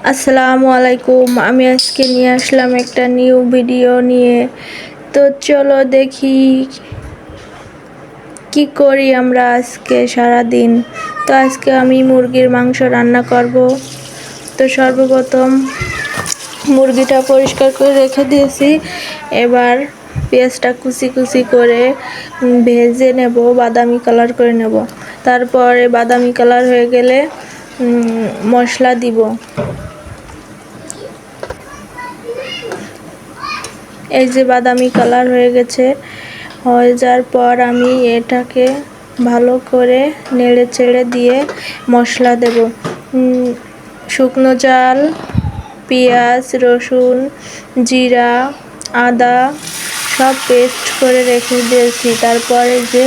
আসসালামু আলাইকুম। আমি আজকে নিয়ে আসলাম একটা নিউ ভিডিও নিয়ে। তো চলো দেখি কি করি আমরা আজকে সারা দিন। তো আজকে আমি মুরগির মাংস রান্না করব। তো সর্বপ্রথম মুরগিটা পরিষ্কার করে রেখে দিয়েছি। এবার পেঁয়াজটা কুচি কুচি করে ভেজে নেব, বাদামি কালার করে নেব। তারপরে বাদামি কালার হয়ে গেলে মশলা দিব। এই যে বাদামি কালার হয়ে গেছে। হয়ে যাওয়ার পর আমি এটাকে ভালো করে নেড়ে চেড়ে দিয়ে মশলা দেব। শুকনো ঝাল, পেঁয়াজ, রসুন, জিরা, আদা সব পেস্ট করে রেখে দিয়েছি। তারপরে যে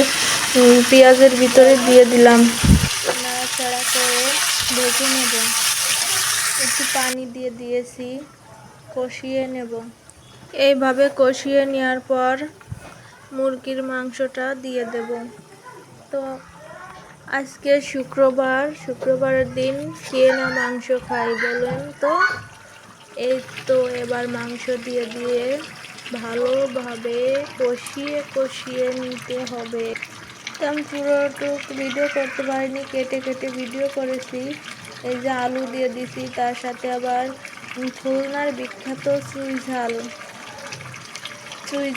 পেঁয়াজের ভিতরে দিয়ে দিলাম, নাড়াচাড়া করে ভেজে নেব। একটু পানি দিয়ে দিয়েছি, কষিয়ে নেব। এইভাবে কষিয়ে নেওয়ার পর মুরগির মাংসটা দিয়ে দেব। তো আজকে শুক্রবারের দিন কে না মাংস খাই বলেন তো? এই তো এবার মাংস দিয়ে ভালোভাবে কষিয়ে নিতে হবে। তো আমি পুরোটুক ভিডিও করতে পারিনি, কেটে কেটে ভিডিও করেছি। এই যে আলু দিয়ে দিছি, তার সাথে আবার খুলনার বিখ্যাত চুই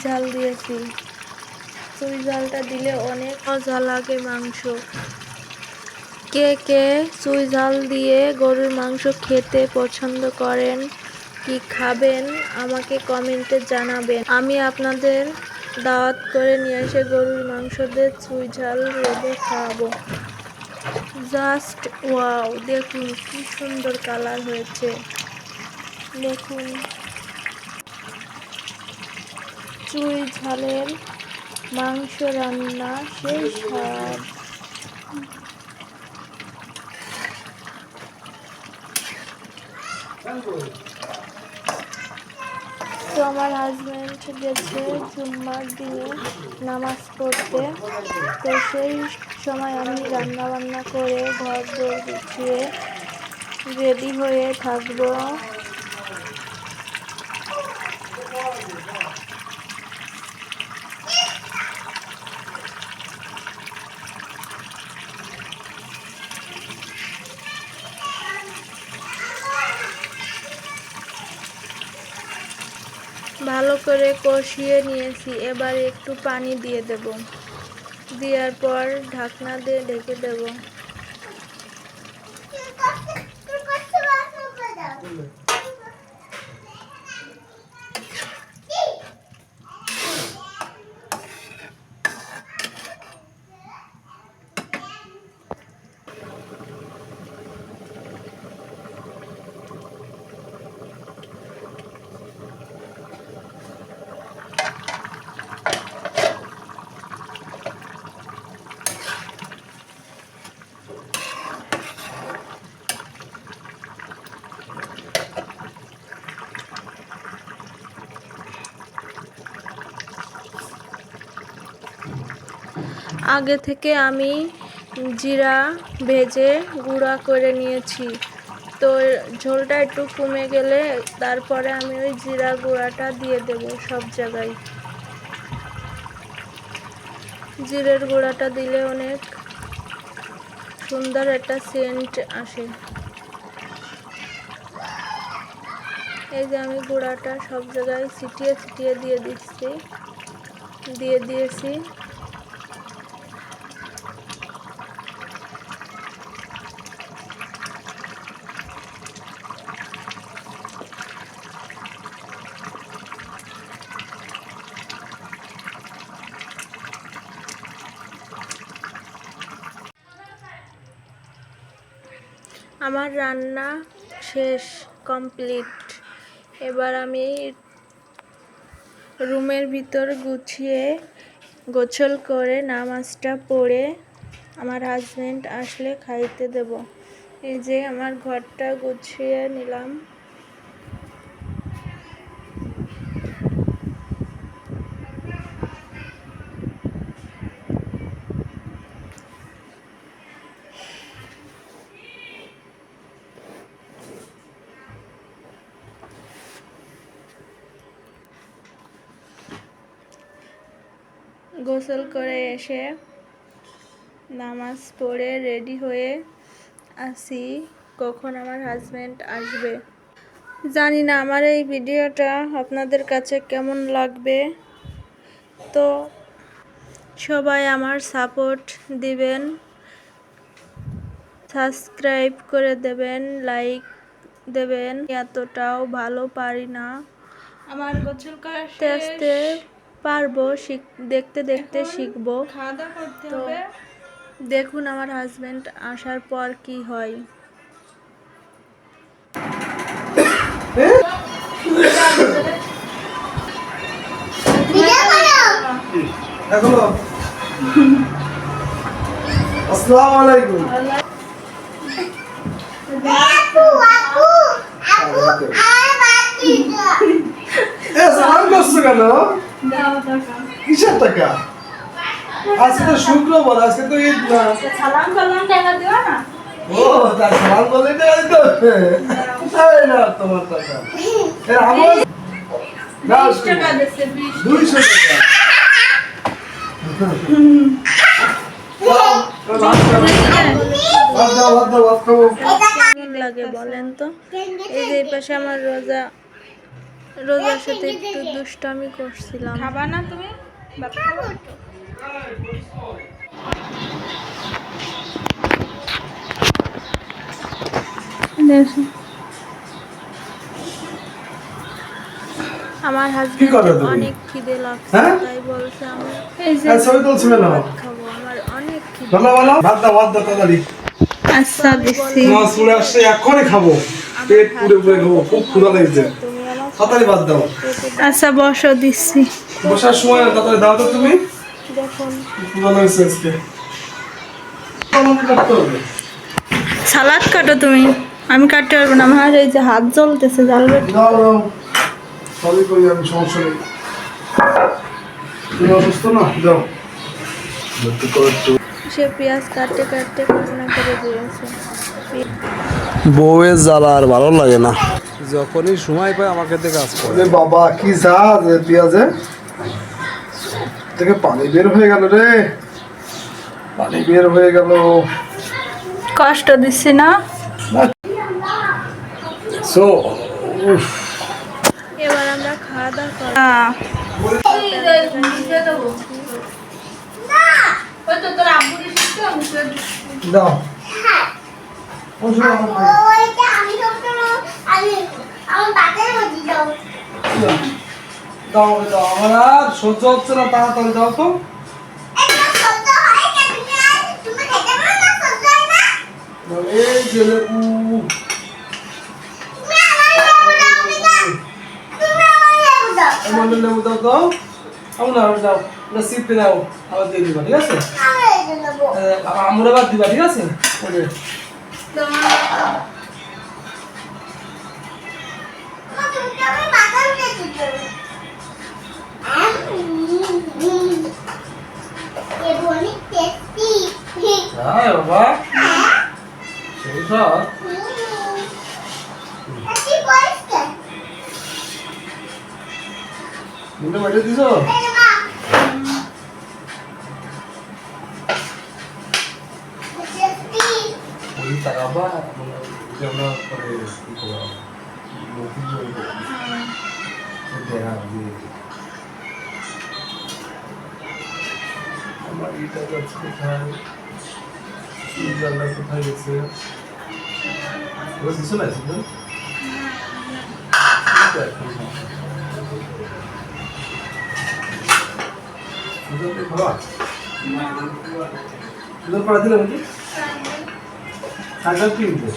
ঝাল দিয়েছি। চুই ঝালটা দিলে অনেক মজা লাগে মাংস। কে কে চুই ঝাল দিয়ে গরুর মাংস খেতে পছন্দ করেন, কি খাবেন আমাকে কমেন্টে জানাবেন। আমি আপনাদের দাওয়াত করে নিয়ে এসে গরুর মাংস দিয়ে চুই ঝাল রেঁধে খাওয়াবো। জাস্ট ওয়াও, দেখুন কি সুন্দর কালার হয়েছে। দেখুন, চুই ঝালের মাংস রান্না সেই স্বাদ। তো আমার হাজব্যান্ড গেছে জুম্মার দিনে নামাজ পড়তে। তো সেই সময় আমি রান্না বান্না করে ঘর দোর গুছিয়ে রেডি হয়ে থাকবো। ভালো করে কষিয়ে নিয়েছি। এবার একটু পানি দিয়ে দেব। দেওয়ার পর ঢাকনা দিয়ে ঢেকে দেব। আগে থেকে আমি জিরা ভেজে গুঁড়া করে নিয়েছি। তো ঝোলটা একটু কমে গেলে তারপরে আমি ওই জিরা গুঁড়াটা দিয়ে দেব সব জায়গায়। জিরের গুঁড়াটা দিলে অনেক সুন্দর একটা সেন্ট আসে। এই যে আমি গুঁড়াটা সব জায়গায় ছিটিয়ে ছিটিয়ে দিয়ে দিয়েছি। আমার রান্না শেষ, কমপ্লিট। এবার আমি রুমের ভিতর গোছল করে নামাজটা পড়ে আমার হাজব্যান্ড আসলে খাইতে দেব। এই যে আমার ঘরটা গুছিয়ে নিলাম। গোসল করে এসে নামাজ পড়ে রেডি হয়ে আসি, কখন আমার হাজব্যান্ড আসবে। জানি না আমার এই ভিডিওটা আপনাদের কাছে কেমন লাগবে, তো সবাই আমার সাপোর্ট দিবেন, সাবস্ক্রাইব করে দেবেন, লাইক দেবেন। এতটাও ভালো পারি না, আমার গোসল করা আস্তে আস্তে পারবো, দেখতে দেখতে শিখবো। খাওয়া দাওয়া করতে তো হবে। দেখুন আমার হাজব্যান্ড আসার পর কি হয়। আসসালামু আলাইকুম। সালাম করছো কেন? কিসের টাকা? আজকে তো শুক্রবার, আজকে তো ঈদ না। সালাম করলাম, টাকা দিও না? ও তাই সালাম করলে টাকা দিতে হবে? এই না তোমার টাকা। আমার 20 টাকা দিচ্ছে, 20 200 টাকা। কেমন লাগে বলেন তো? এই যে এই পাশে আমার রোজার সাথে একটু দুষ্টামি করছিলাম। খাবা না তুমি? ভাত খাবা? আমার কি করো হাজবেন্ড তুমি? অনেক খিদে লাগছে, হ্যাঁ? তাই বলছে আমি এই যে ছবি তুলছো কেন? ভাত খাবো, আমার অনেক খিদে। বলো বলো, ভাত দাও তাড়াতাড়ি। আচ্ছা দিচ্ছি। মাছ পুড়ে আসছে, এখনই খাবো। পেট পুড়ে পুড়ে খাবো, খুব ক্ষুধা লেগেছে। তুমি আমার তাড়াতাড়ি ভাত দাও। আচ্ছা বসো, দিচ্ছি। বসার সময় না, তাড়াতাড়ি দাও তো তুমি। দেখুন ক্ষুধা লেগেছে আজকে। আমাকে কাটতে হবে। সালাদ কাটো তুমি, আমি কাটতে পারবো না, আমার এই যে হাত জ্বলতেছে, জ্বালবে। দাও দাও, সবই করি আমি, সমস্যা নেই। তুমি অসুস্থ না, যাও। সে পেঁয়াজ কাটতে কাটতে কান্না করে দিয়েছে। বউয়ের জ্বালা আর ভালো লাগে না, যখনই সময় পায় আমাকে দিয়ে কাজ করে। ওরে বাবা, কি ঝাঁজ পেঁয়াজে থেকে পানি বের হয়ে গেল রে, পানি বের হয়ে গেল। কষ্ট দিচ্ছি না? সো এবার আমরা খাওয়া দাওয়া করব। দাও। দাও দাও, আমার আর সহ্য হচ্ছে না, তাড়াতাড়ি দাও তো। এই যে আমার লেবু দাও তো। আমার দাও, সিপে দাও, আবার দিয়ে দিবা, ঠিক আছে? আমরা বাদ দিবা, ঠিক আছে? হ্যাঁ বাবা, সেই সব মুখে বেটে দিছো। ওই টাকা বা আমরা পরে কি করবো, নতুন করে দেখা দিয়ে আমার এটা যাচ্ছে কোথায়, জানলা কোথায় গেছে, দিছো না দিছো? সুন্দর পড়া দিলে নাকি? সাইকেল কিনবে।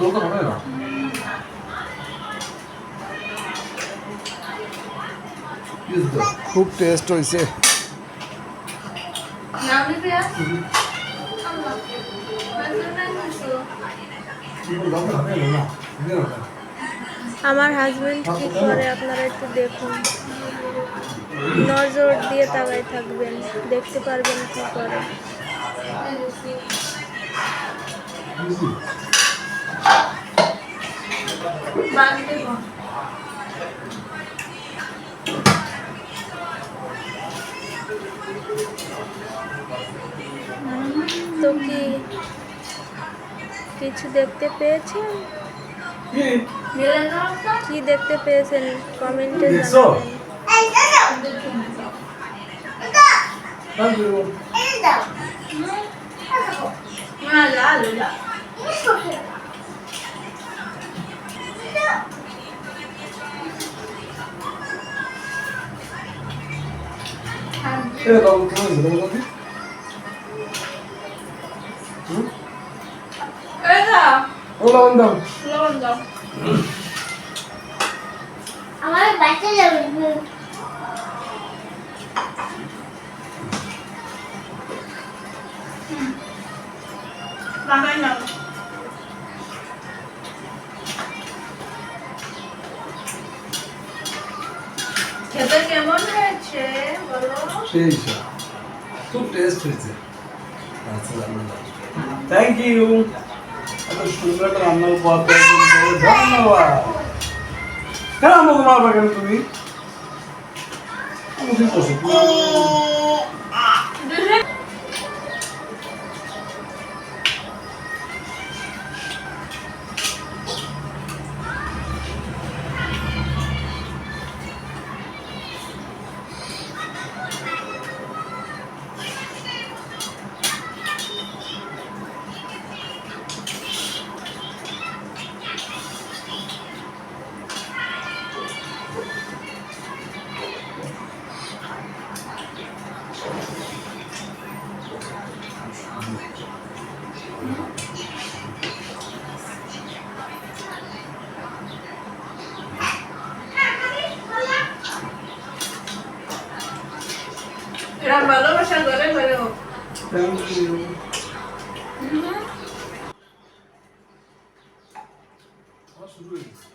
লোক হবে না। খুব টেস্ট হয়েছে। আমার হাজবেন্ড কি করে আপনারা একটু দেখুন, নজর দিয়ে তাকাই থাকবেন, দেখতে পারবেন কি করে। তো কি কিছু দেখতে পেয়েছেন? কি দেখতে পেয়েছেন কমেন্টে দেখছো? জানাবেন। দাও কেমন হয়েছে ও লবণ দাও আমার বাচ্চা যাবে খেতে কেমন হয়েছে বলো? সেই খুব টেস্ট হয়েছে থ্যাংক ইউ এত সুন্দর একটা রান্না উপহার দেওয়ার জন্য ধন্যবাদ। কেন আমাকে মারবা কেন তুমি? আমাকে পছন্দ ভালোবাসা ঘরে ঘরে হোক। থ্যাংক ইউ শুরু হয়ে গেছে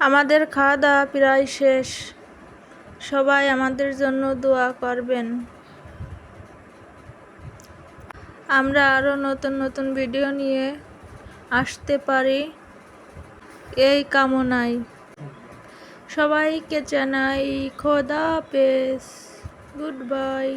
আমাদের খাওয়া দাওয়া প্রায় শেষ, সবাই আমাদের জন্য দোয়া করবেন। আমরা আরও নতুন নতুন ভিডিও নিয়ে আসতে পারি এই কামনায়। সবাইকে জানাই খোদা হাফেজ, গুড বাই।